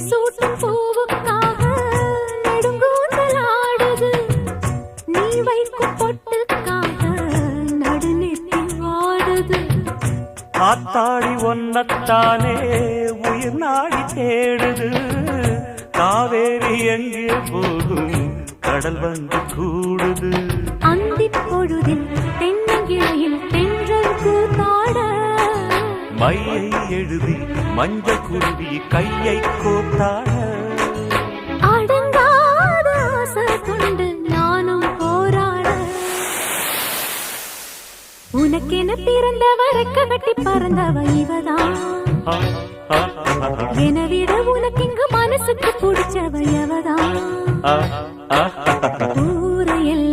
சூட்டும் பூவுக்காக நெடுங்கூந்தலாடுது. நீ வைக்கும் பொட்டுக்காக நடுநெத்தி வாடுது. ஆத்தாடி ஒன்னத்தானே உயிர் நாடி தேடுது. காவேரி எங்கே போகும் கடல் வந்து கூடுது. அந்திப் பொழுதில் தென்னங்கிளையில் தென்றல் கூத்தாட மையை எழுதி மஞ்சள் குருவி கையை கோத்தாட அடங்காத ஆசை கொண்டு நானும் போராட. உனக்கென பிறந்தவ ரெக்க கட்டி பறந்தவ இவதான். என விட உனக்கு இங்கு மனசுக்கு பிடிச்சவ எவதான். ஊரையெல்லாம்